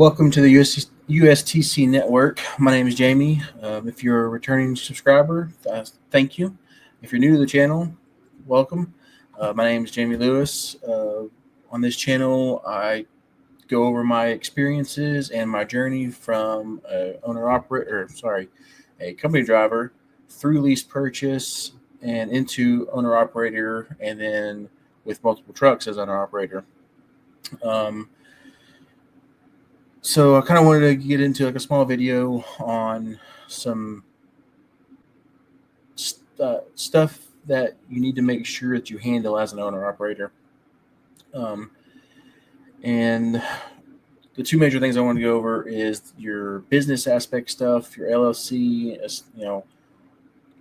Welcome to the USTC network. My name is Jamie. If you're a returning subscriber, thank you. If you're new to the channel, welcome. My name is Jamie Lewis. On this channel, I go over my experiences and my journey from a company driver through lease purchase and into owner operator, and then with multiple trucks as owner operator. So I kind of wanted to get into like a small video on some stuff that you need to make sure that you handle as an owner operator. And the two major things I want to go over is your business aspect stuff, your LLC,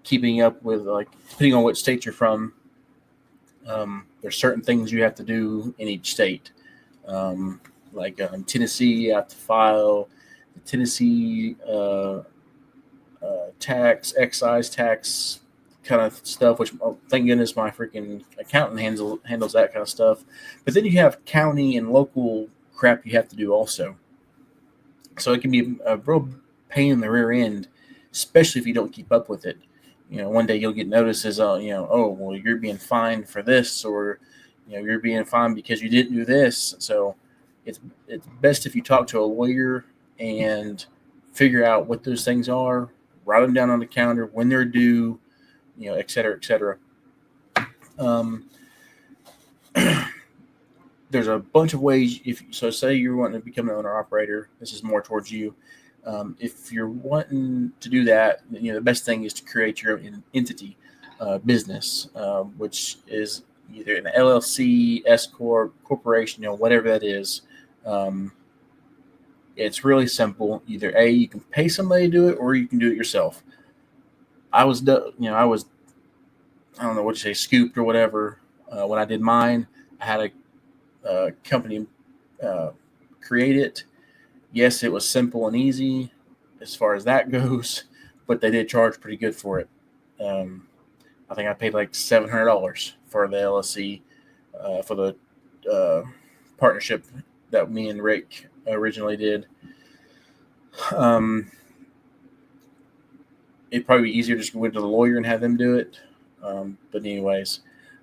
keeping up with, like, depending on what state you're from, there's certain things you have to do in each state. In Tennessee, you have to file the Tennessee tax, excise tax kind of stuff, which, thank goodness, my freaking accountant handles that kind of stuff. But then you have county and local crap you have to do also. So it can be a real pain in the rear end, especially if you don't keep up with it. One day you'll get notices, you're being fined for this, or, you're being fined because you didn't do this. So it's best if you talk to a lawyer and figure out what those things are, write them down on the calendar, when they're due, et cetera, et cetera. There's a bunch of ways. Say you're wanting to become an owner operator, this is more towards you. If you're wanting to do that, the best thing is to create your own entity, business, which is either an LLC, S corp, corporation, whatever that is. It's really simple. Either you can pay somebody to do it, or you can do it yourself. I don't know what you say, scooped or whatever. When I did mine, I had a company create it. Yes, it was simple and easy as far as that goes, but they did charge pretty good for it. I think I paid like $700 for the LLC, for the partnership that me and Rick originally did. It'd probably be easier just to go to the lawyer and have them do it. But anyways,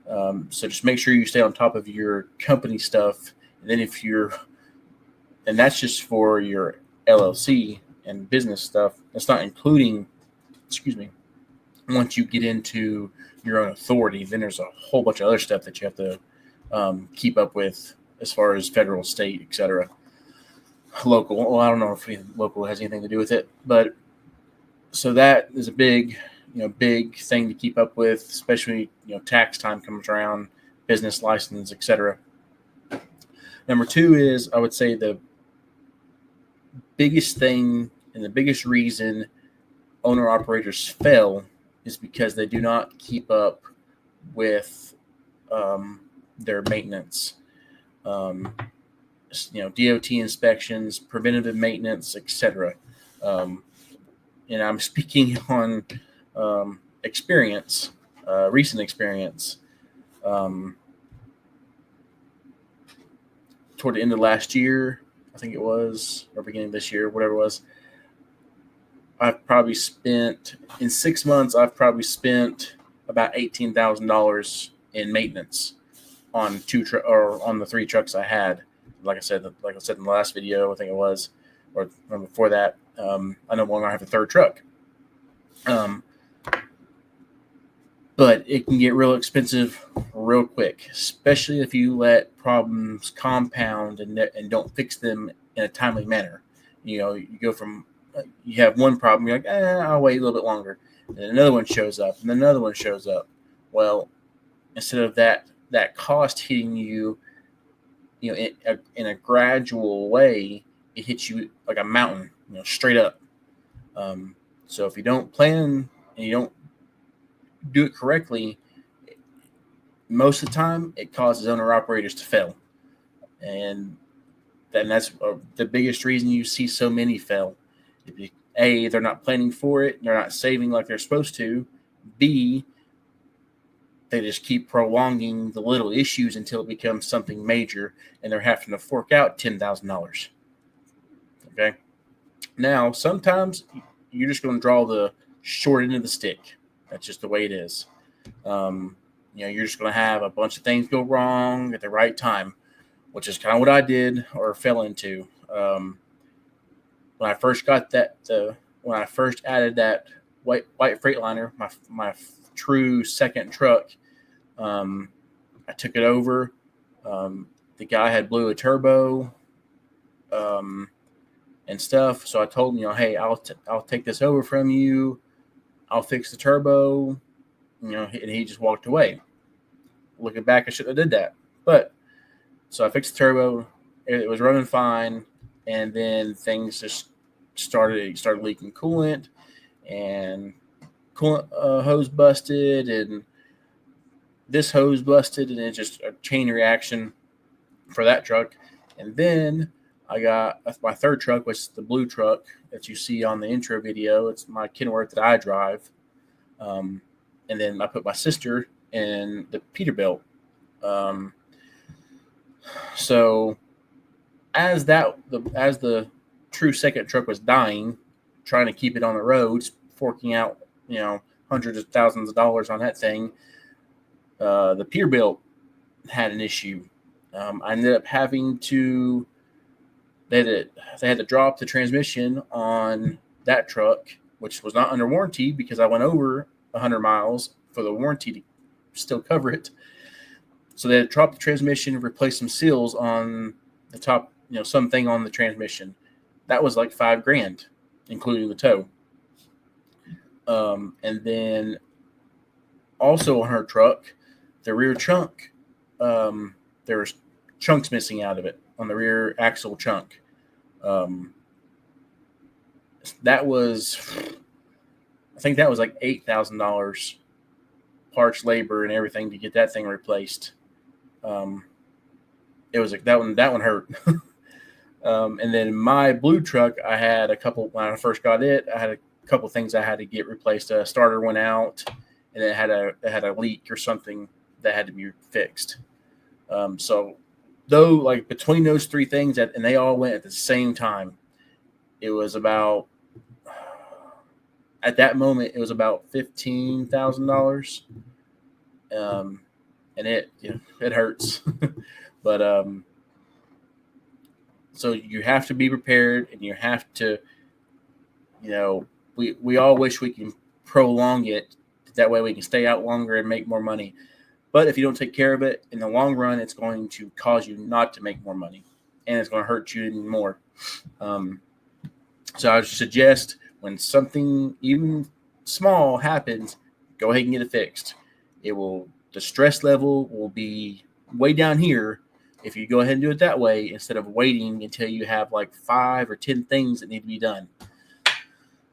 so just make sure you stay on top of your company stuff. And then and that's just for your LLC and business stuff. That's not including, once you get into your own authority, then there's a whole bunch of other stuff that you have to keep up with as far as federal, state, etc. Local. Well, I don't know if local has anything to do with it, but so that is a big thing to keep up with, especially tax time comes around, business license, etc. Number two is, I would say, the biggest thing and the biggest reason owner operators fail is because they do not keep up with their maintenance. DOT inspections, preventative maintenance, etc. And I'm speaking on experience, recent experience. Toward the end of last year, I think it was, or beginning of this year, whatever it was, I've probably spent, in 6 months, about $18,000 in maintenance on on the 3 trucks I had. Like I said in the last video, I think it was, or before that, I no longer have a 3rd truck. But it can get real expensive real quick, especially if you let problems compound and don't fix them in a timely manner. You go from, you have one problem, you're like, I'll wait a little bit longer. And then another one shows up, and then another one shows up. Well, instead of that cost hitting you, in a gradual way, it hits you like a mountain, straight up. So if you don't plan and you don't do it correctly, most of the time it causes owner operators to fail, and that's the biggest reason you see so many fail. A, they're not planning for it, they're not saving like they're supposed to. B, they just keep prolonging the little issues until it becomes something major, and they're having to fork out $10,000. Okay. Now, sometimes you're just going to draw the short end of the stick. That's just the way it is. You're just going to have a bunch of things go wrong at the right time, which is kind of what I did or fell into. When I first when I first added that white Freightliner, my true second truck, I took it over. The guy had blew a turbo and stuff, so I told him, hey, I'll take this over from you. I'll fix the turbo, and he just walked away. Looking back, I shouldn't have did that, but so I fixed the turbo. It was running fine, and then things just started leaking coolant, and coolant hose busted, and this hose busted, and it's just a chain reaction for that truck. And then I got my third truck, which is the blue truck that you see on the intro video. It's my Kenworth that I drive. And then I put my sister in the Peterbilt. So as the true second truck was dying, trying to keep it on the roads, forking out, hundreds of thousands of dollars on that thing, the Peterbilt had an issue. I ended up having to they had to drop the transmission on that truck, which was not under warranty because I went over 100 miles for the warranty to still cover it. So they had to drop the transmission and replace some seals on the top, something on the transmission. That was like $5,000, including the tow. And then also on her truck, the rear chunk, there was chunks missing out of it on the rear axle chunk. That was, I think that was like $8,000 parts, labor, and everything to get that thing replaced. It was like that one hurt. And then my blue truck, I had a couple, when I first got it, I had a couple things I had to get replaced. A starter went out, and it had a leak or something that had to be fixed. So though, like between those three things, and they all went at the same time, it was about, at that moment, it was about $15,000. And it hurts. But so you have to be prepared, and you have to, we all wish we can prolong it. That way we can stay out longer and make more money. But if you don't take care of it, in the long run, it's going to cause you not to make more money, and it's going to hurt you even more. So I suggest when something even small happens, go ahead and get it fixed. The stress level will be way down here if you go ahead and do it that way instead of waiting until you have like 5 or 10 things that need to be done.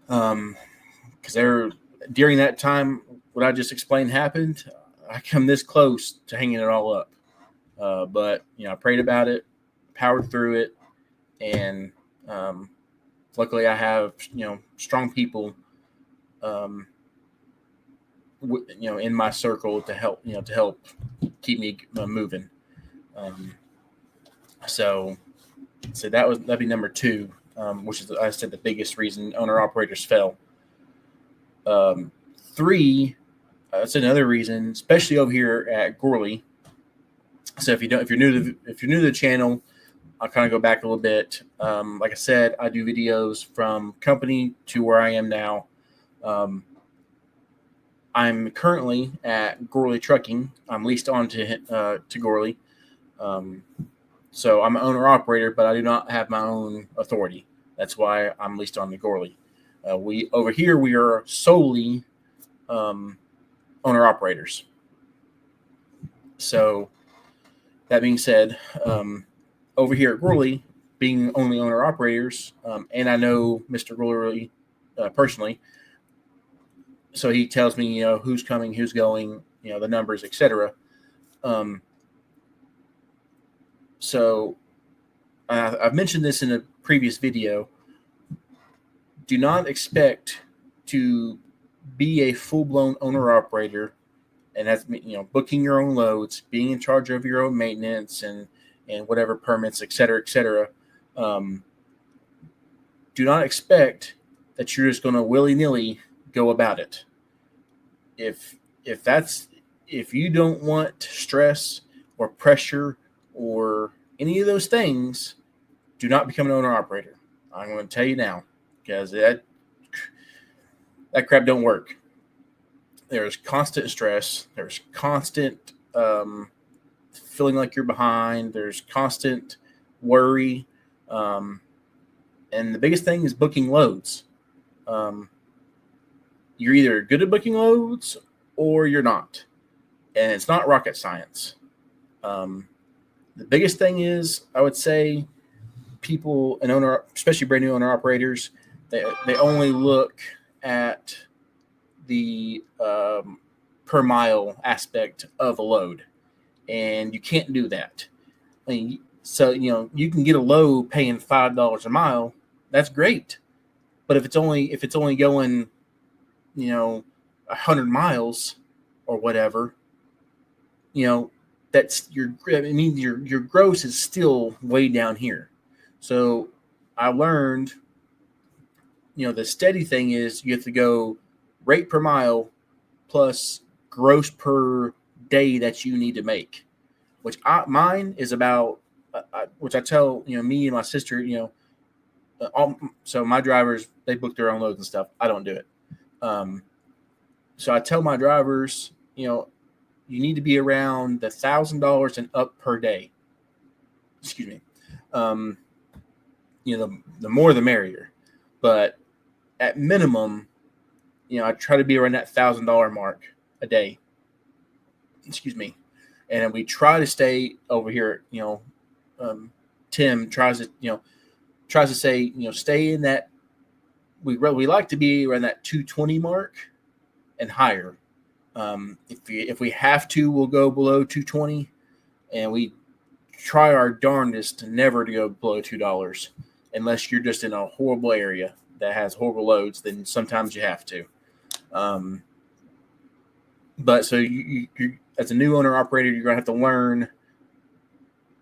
Because during that time, what I just explained happened, I come this close to hanging it all up. But I prayed about it, powered through it, and luckily I have strong people in my circle to help keep me moving. So that'd be number 2, which is, I said, the biggest reason owner operators fail. 3, that's another reason, especially over here at Gorley. So if you're new to the channel, I'll kind of go back a little bit. Like I said, I do videos from company to where I am now. I'm currently at Gorley Trucking. I'm leased on to Gorley. So I'm an owner operator, but I do not have my own authority. That's why I'm leased on to Gorley. We are solely owner operators. So that being said, over here at Gorley, being only owner operators, and I know Mr. Gorley personally, so he tells me who's coming, who's going, the numbers, etc. So I've mentioned this in a previous video. Do not expect to be a full-blown owner-operator, and that's booking your own loads, being in charge of your own maintenance and whatever permits, et cetera, do not expect that you're just going to willy-nilly go about it. If you don't want stress or pressure or any of those things, do not become an owner operator. I'm going to tell you now, because that crap don't work. There's constant stress. There's constant feeling like you're behind. There's constant worry. And the biggest thing is booking loads. You're either good at booking loads or you're not. And it's not rocket science. The biggest thing is, I would say, people, especially brand new owner operators, they only look at the per mile aspect of a load, and you can't do that. I mean, so you can get a load paying $5 a mile. That's great, but if it's only going 100 miles or whatever, that's your gross is still way down here. So I learned, the steady thing is you have to go rate per mile plus gross per day that you need to make, which mine is about, which I tell, me and my sister, so my drivers, they book their own loads and stuff. I don't do it. So I tell my drivers, you need to be around the $1,000 and up per day. Excuse me. The more the merrier. But at minimum, I try to be around that $1,000 mark a day. Excuse me. And we try to stay over here. Tim tries to say, stay in that. We like to be around that 220 mark and higher. If we have to, we'll go below 220, and we try our darndest to never to go below $2, unless you're just in a horrible area that has horrible loads. Then sometimes you have to. But so you as a new owner operator, you're gonna have to learn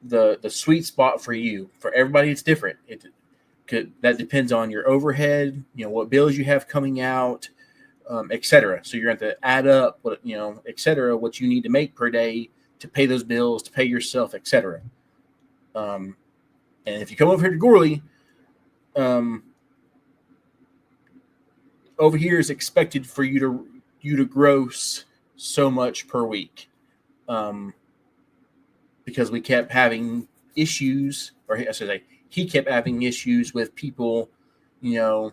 the sweet spot for you. For everybody, it's different. That depends on your overhead, what bills you have coming out, etc. So you're going to have to add up, etc., what you need to make per day to pay those bills, to pay yourself, etc. And if you come over here to Gorley, over here is expected for you to gross so much per week, because we kept having issues, or I should say, he kept having issues with people, doing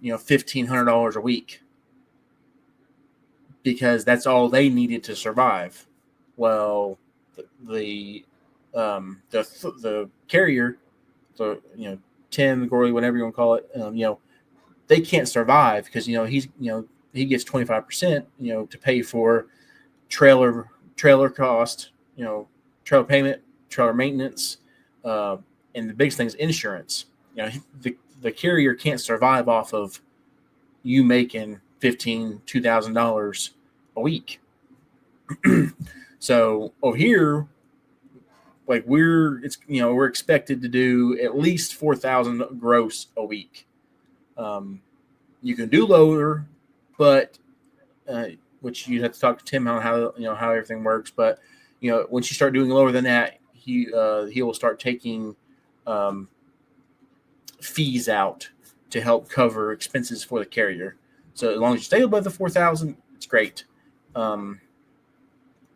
$1,500 a week, because that's all they needed to survive. Well, the carrier, so Tim, Gorley, whatever you want to call it, they can't survive because he's he gets 25% to pay for trailer cost, trailer payment, trailer maintenance, and the biggest thing is insurance. The carrier can't survive off of you making $2,000 a week. So over here, like we're expected to do at least 4,000 gross a week. You can do lower, but which you have to talk to Tim on how everything works. But once you start doing lower than that, he will start taking fees out to help cover expenses for the carrier. So as long as you stay above the 4,000, it's great.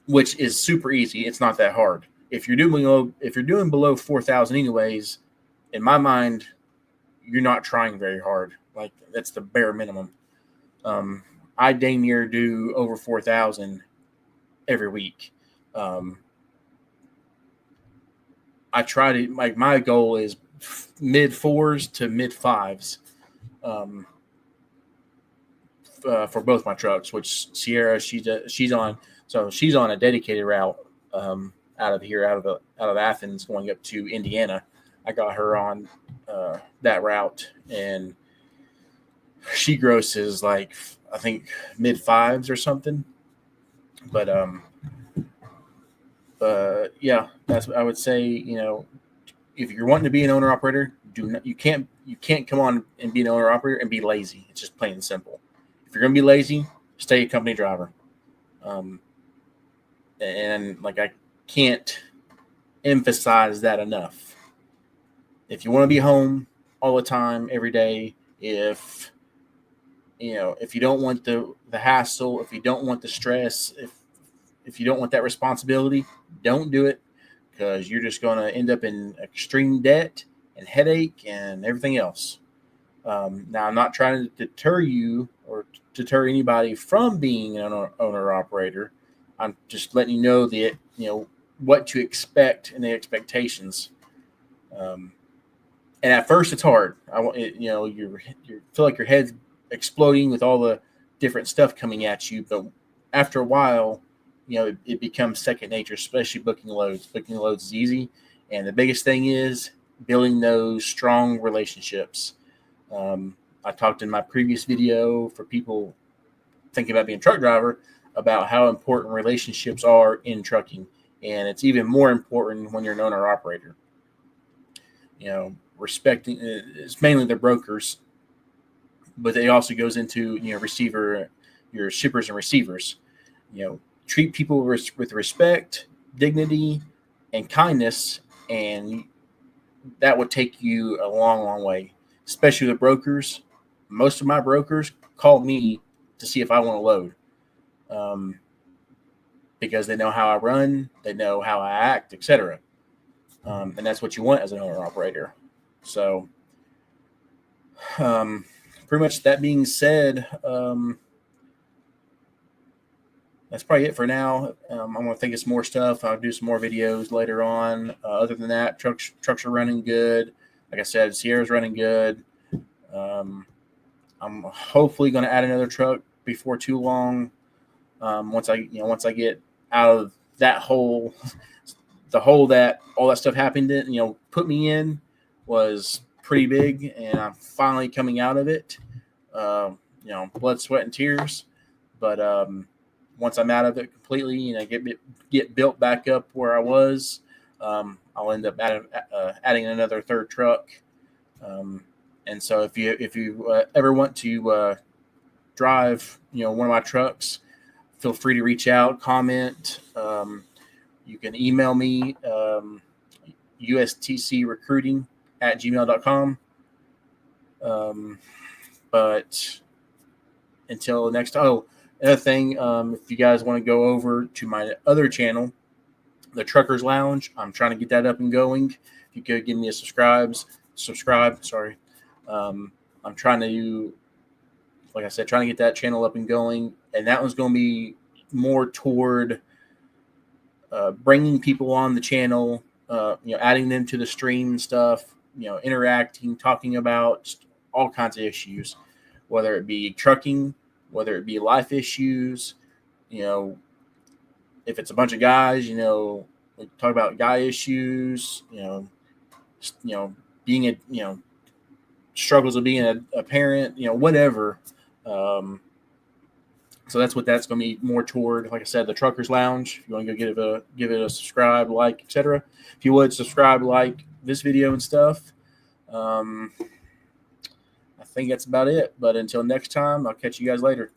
Which is super easy. It's not that hard. If you're doing below 4,000 anyways, in my mind, you're not trying very hard. Like, that's the bare minimum. I dang near do over 4,000 every week. I try to, like, my goal is mid 4s to mid 5s for both my trucks, which Sierra, she's on a dedicated route out of Athens going up to Indiana. I got her on that route, and she grosses like, I think, mid 5s or something. But yeah, that's what I would say. If you're wanting to be an owner operator, You can't come on and be an owner operator and be lazy. It's just plain and simple. If you're gonna be lazy, stay a company driver. And like I can't emphasize that enough. If you want to be home all the time, every day, if you don't want the hassle, if you don't want the stress, if you don't want that responsibility, don't do it, because you're just going to end up in extreme debt and headache and everything else. Now, I'm not trying to deter you or deter anybody from being an owner operator. I'm just letting you know what to expect and the expectations. And at first, it's hard. You feel like your head's exploding with all the different stuff coming at you, but after a while, it becomes second nature. Especially booking loads. Booking loads is easy, and the biggest thing is building those strong relationships. I talked in my previous video for people thinking about being a truck driver about how important relationships are in trucking, and it's even more important when you're an owner operator. Respecting it's mainly the brokers, but it also goes into your shippers and receivers. Treat people with respect, dignity, and kindness, and that would take you a long, long way. Especially the brokers. Most of my brokers call me to see if I want to load, because they know how I run, they know how I act, etc. And that's what you want as an owner operator. So, pretty much that being said, that's probably it for now. I'm going to think of some more stuff. I'll do some more videos later on. Other than that, trucks are running good. Like I said, Sierra's running good. I'm hopefully going to add another truck before too long. Once I get out of that hole, the hole that all that stuff happened in, put me in, was pretty big, and I'm finally coming out of it. Blood, sweat, and tears. But once I'm out of it completely, and I get built back up where I was, I'll end up adding another third truck. And so if you ever want to drive, one of my trucks, feel free to reach out, comment. You can email me, ustcrecruiting@gmail.com. But until next time, another thing, if you guys want to go over to my other channel, the Truckers Lounge, I'm trying to get that up and going. If you could give me a subscribe. Sorry. I'm trying to, like I said, trying to get that channel up and going, and that one's going to be more toward bringing people on the channel, adding them to the stream and stuff, interacting, talking about all kinds of issues, whether it be trucking, whether it be life issues, if it's a bunch of guys, we talk about guy issues, being struggles of being a parent, whatever. So that's what that's going to be more toward. Like I said, the Truckers Lounge. If you want to go give it a subscribe, like, etc. If you would subscribe, like this video and stuff. I think that's about it. But until next time, I'll catch you guys later.